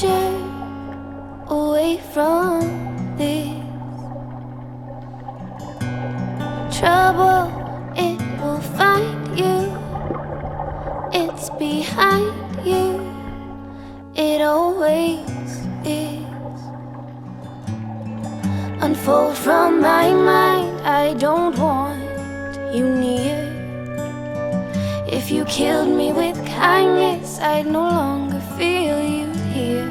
danger away from this trouble. It will find you, it's behind you, it always is. Unfold from my mind, I don't want you near. If you killed me with kindness, I'd no longer feel you here.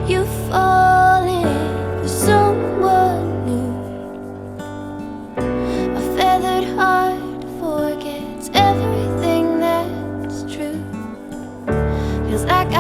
You've fallen for someone new. A feathered heart forgets everything that's true. Feels like